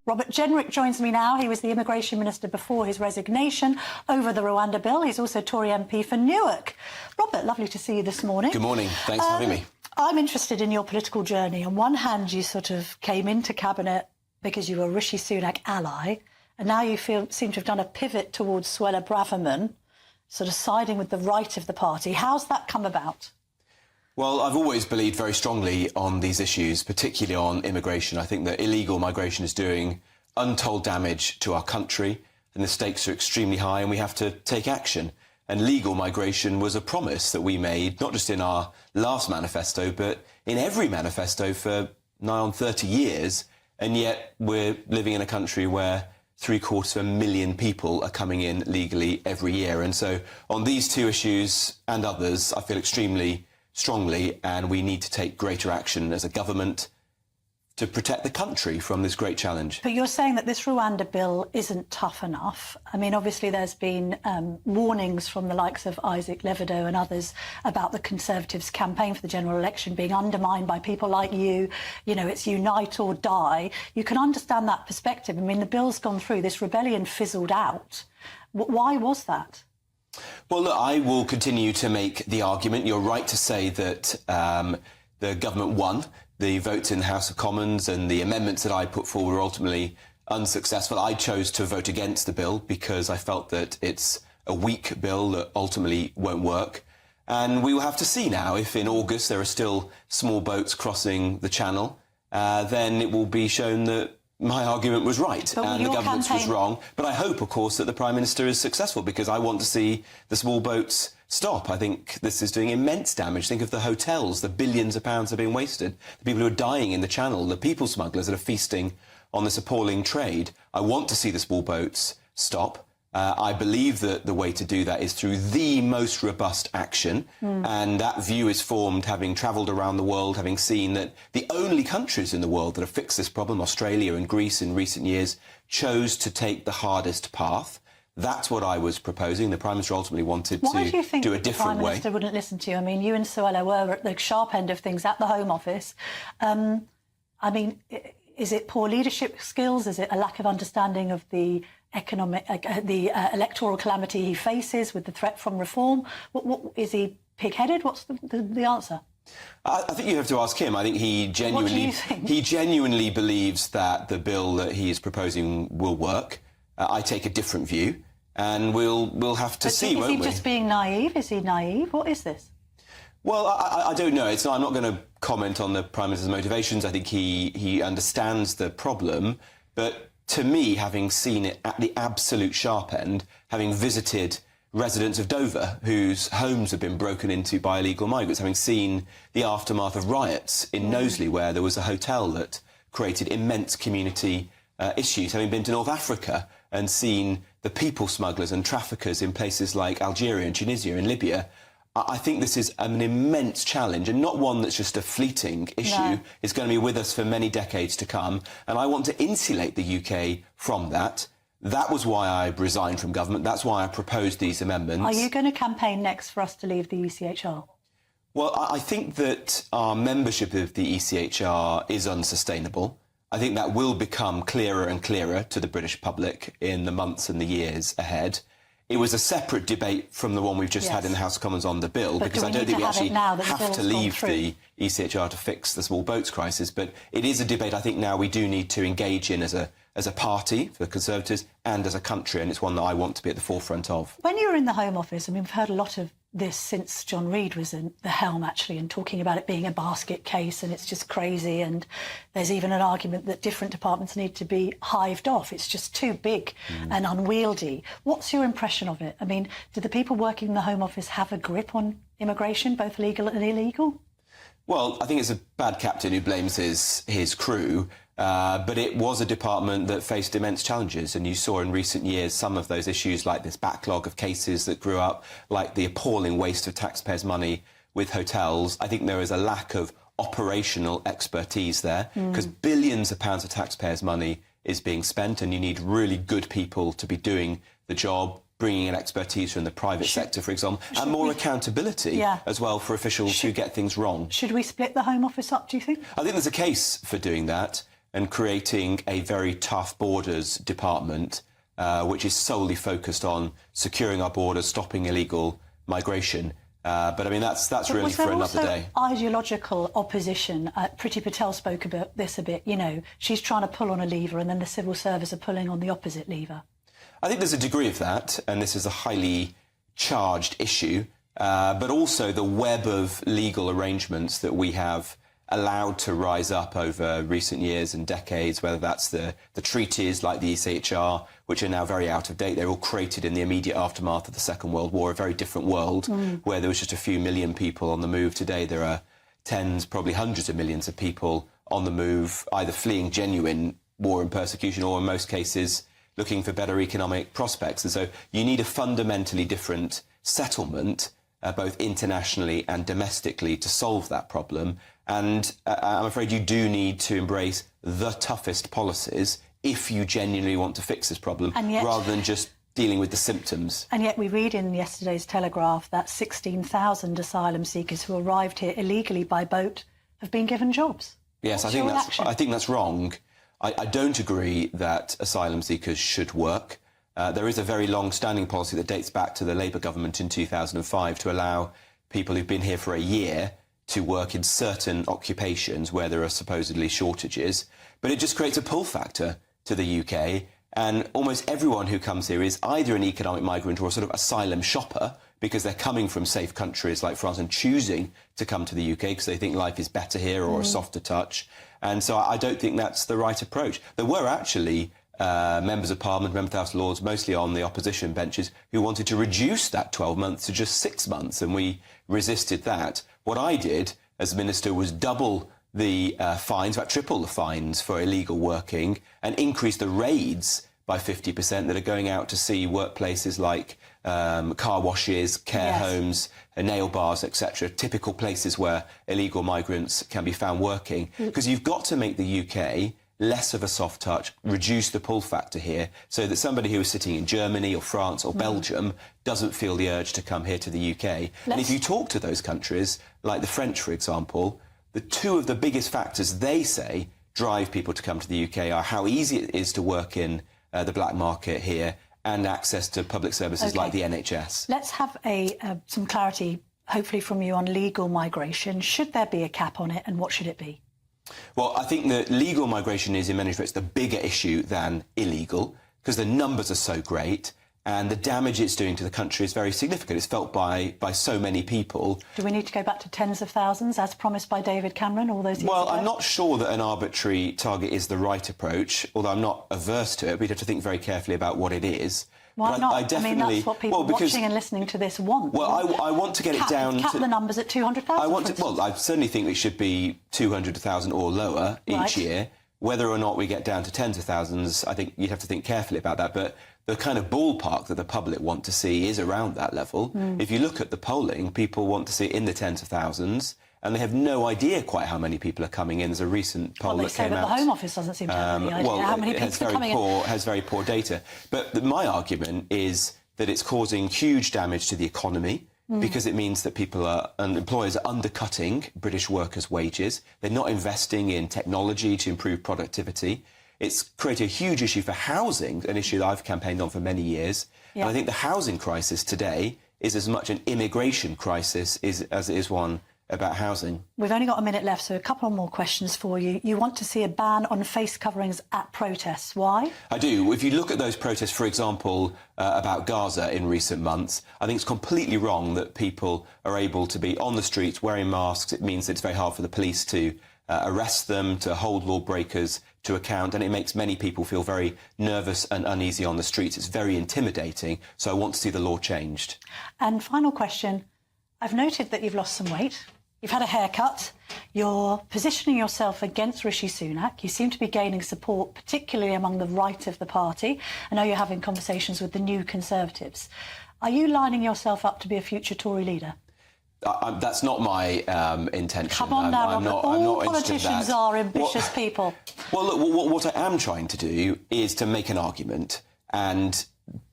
Robert Jenrick joins me now. He was the Immigration Minister before his resignation over the Rwanda Bill. He's also Tory MP for Newark. Robert, lovely to see you this morning. Good morning. Thanks for having me. I'm interested in your political journey. On one hand, you sort of came into Cabinet because you were a Rishi Sunak ally, and now you seem to have done a pivot towards Suella Braverman, sort of siding with the right of the party. How's that come about? Well, I've always believed very strongly on these issues, particularly on immigration. I think that illegal migration is doing untold damage to our country, and the stakes are extremely high, and we have to take action. And legal migration was a promise that we made, not just in our last manifesto, but in every manifesto for nigh on 30 years. And yet we're living in a country where 750,000 people are coming in legally every year. And so on these two issues and others, I feel extremely strongly, and we need to take greater action as a government to protect the country from this great challenge. But you're saying that this Rwanda Bill isn't tough enough. I mean, obviously there's been warnings from the likes of Isaac Levido and others about the Conservatives' campaign for the general election being undermined by people like you. You know, it's unite or die. You can understand that perspective. I mean, the bill's gone through, this rebellion fizzled out. Why was that? Well, look, I will continue to make the argument. You're right to say that the government won the votes in the House of Commons, and the amendments that I put forward were ultimately unsuccessful. I chose to vote against the bill because I felt that it's a weak bill that ultimately won't work. And we will have to see now if in August there are still small boats crossing the channel, then it will be shown that my argument was right and the government's was wrong. But I hope, of course, that the Prime Minister is successful, because I want to see the small boats stop. I think this is doing immense damage. Think of the hotels, the billions of pounds that are being wasted, the people who are dying in the Channel, the people smugglers that are feasting on this appalling trade. I want to see the small boats stop. I believe that the way to do that is through the most robust action, and that view is formed having travelled around the world, having seen that the only countries in the world that have fixed this problem, Australia and Greece in recent years, chose to take the hardest path. That's what I was proposing. The Prime Minister ultimately wanted to do a different way. Why do you think the Prime Minister wouldn't listen to you? I mean, you and Suella were at the sharp end of things at the Home Office. I mean, is it poor leadership skills? Is it a lack of understanding of the electoral calamity he faces with the threat from reform? What is he pig-headed? What's the answer? I think you have to ask him. I think he genuinely believes that the bill that he is proposing will work. I take a different view, and we'll have to see, won't we? Is he just being naive? Is he naive? What is this? Well, I don't know. I'm not going to comment on the Prime Minister's motivations. I think he understands the problem, but to me, having seen it at the absolute sharp end, having visited residents of Dover whose homes have been broken into by illegal migrants, having seen the aftermath of riots in Knowsley, where there was a hotel that created immense community issues, having been to North Africa and seen the people smugglers and traffickers in places like Algeria and Tunisia and Libya, I think this is an immense challenge, and not one that's just a fleeting issue. No. It's going to be with us for many decades to come, and I want to insulate the UK from that. That was why I resigned from government. That's why I proposed these amendments. Are you going to campaign next for us to leave the ECHR? Well, I think that our membership of the ECHR is unsustainable. I think that will become clearer and clearer to the British public in the months and the years ahead. It was a separate debate from the one we've just had in the House of Commons on the bill, because I don't think we actually have to leave the ECHR to fix the small boats crisis. But it is a debate I think now we do need to engage in as a party for the Conservatives and as a country, and it's one that I want to be at the forefront of. When you were in the Home Office, I mean, we've heard a lot of this since John Reid was in the helm, actually, and talking about it being a basket case and it's just crazy, and there's even an argument that different departments need to be hived off. It's just too big and unwieldy. What's your impression of it? I mean, do the people working in the Home Office have a grip on immigration, both legal and illegal? Well, I think it's a bad captain who blames his crew, but it was a department that faced immense challenges, and you saw in recent years some of those issues, like this backlog of cases that grew up, like the appalling waste of taxpayers' money with hotels. I think there is a lack of operational expertise there, because billions of pounds of taxpayers' money is being spent, and you need really good people to be doing the job, bringing in expertise from the private sector, for example, and more accountability as well for officials who get things wrong. Should we split the Home Office up, do you think? I think there's a case for doing that. and creating a very tough borders department, which is solely focused on securing our borders, stopping illegal migration. But I mean, that's really for another day. Ideological opposition. Priti Patel spoke about this a bit. You know, she's trying to pull on a lever, and then the civil service are pulling on the opposite lever. I think there's a degree of that, and this is a highly charged issue. But also the web of legal arrangements that we have allowed to rise up over recent years and decades, whether that's the treaties like the ECHR, which are now very out of date. They're all created in the immediate aftermath of the Second World War, a very different world where there was just a few million people on the move. Today there are tens, probably hundreds of millions of people on the move, either fleeing genuine war and persecution or in most cases looking for better economic prospects. And so you need a fundamentally different settlement both internationally and domestically to solve that problem. And I'm afraid you do need to embrace the toughest policies if you genuinely want to fix this problem, rather than just dealing with the symptoms. And yet we read in yesterday's Telegraph that 16,000 asylum seekers who arrived here illegally by boat have been given jobs. Yes, I think that's wrong. I don't agree that asylum seekers should work. There is a very long-standing policy that dates back to the Labour government in 2005 to allow people who've been here for a year to work in certain occupations where there are supposedly shortages. But it just creates a pull factor to the UK, and almost everyone who comes here is either an economic migrant or a sort of asylum shopper, because they're coming from safe countries like France and choosing to come to the UK because they think life is better here or a softer touch. And so I don't think that's the right approach. There were actually members of Parliament, members of the House of Lords, mostly on the opposition benches, who wanted to reduce that 12 months to just 6 months, and we resisted that. What I did as Minister was double the fines, about triple the fines for illegal working, and increase the raids by 50% that are going out to see workplaces like car washes, care homes, nail bars, etc., typical places where illegal migrants can be found working. Because you've got to make the UK less of a soft touch, reduce the pull factor here, so that somebody who is sitting in Germany or France or Belgium doesn't feel the urge to come here to the UK. And if you talk to those countries, like the French, for example, the two of the biggest factors they say drive people to come to the UK are how easy it is to work in the black market here and access to public services like the NHS. Let's have some clarity, hopefully from you, on legal migration. Should there be a cap on it, and what should it be? Well, I think that legal migration is in many respects the bigger issue than illegal, because the numbers are so great and the damage it's doing to the country is very significant. It's felt by so many people. Do we need to go back to tens of thousands, as promised by David Cameron all those years ago? I'm not sure that an arbitrary target is the right approach, although I'm not averse to it. We'd have to think very carefully about what it is. Why not? I mean, that's what people watching and listening to this want. Well, I want to get it down cap the numbers at 200,000. I certainly think it should be 200,000 or lower each year. Whether or not we get down to tens of thousands, I think you'd have to think carefully about that. But the kind of ballpark that the public want to see is around that level. If you look at the polling, people want to see it in the tens of thousands, and they have no idea quite how many people are coming in. There's a recent poll that came out. The Home Office doesn't seem to have any idea how many people are coming in. Has very poor data. But my argument is that it's causing huge damage to the economy, because it means that people and employers are undercutting British workers' wages. They're not investing in technology to improve productivity. It's created a huge issue for housing, an issue that I've campaigned on for many years. And I think the housing crisis today is as much an immigration crisis as it is one about housing. We've only got a minute left, so a couple more questions for you. You want to see a ban on face coverings at protests. Why? I do. If you look at those protests, for example, about Gaza in recent months, I think it's completely wrong that people are able to be on the streets wearing masks. It means that it's very hard for the police to arrest them, to hold lawbreakers to account, and it makes many people feel very nervous and uneasy on the streets. It's very intimidating, so I want to see the law changed. And final question. I've noted that you've lost some weight. You've had a haircut. You're positioning yourself against Rishi Sunak. You seem to be gaining support, particularly among the right of the party. I know you're having conversations with the New Conservatives. Are you lining yourself up to be a future Tory leader? That's not my intention. Come on now, Robert. All politicians are ambitious people. Well, look, what I am trying to do is to make an argument, and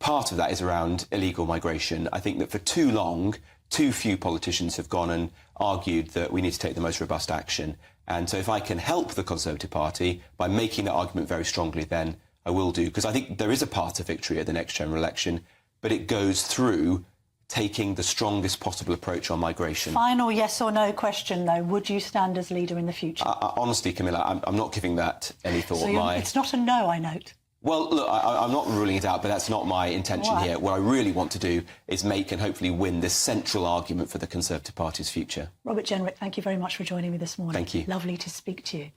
part of that is around illegal migration. I think that for too long, too few politicians have gone and argued that we need to take the most robust action. And so if I can help the Conservative Party by making that argument very strongly, then I will do, because I think there is a path to victory at the next general election, but it goes through taking the strongest possible approach on migration. Final yes or no question, though. Would you stand as leader in the future? Honestly, Camilla, I'm not giving that any thought. So it's not a no, I note. Well, look, I'm not ruling it out, but that's not my intention here. What I really want to do is make and hopefully win this central argument for the Conservative Party's future. Robert Jenrick, thank you very much for joining me this morning. Thank you. Lovely to speak to you.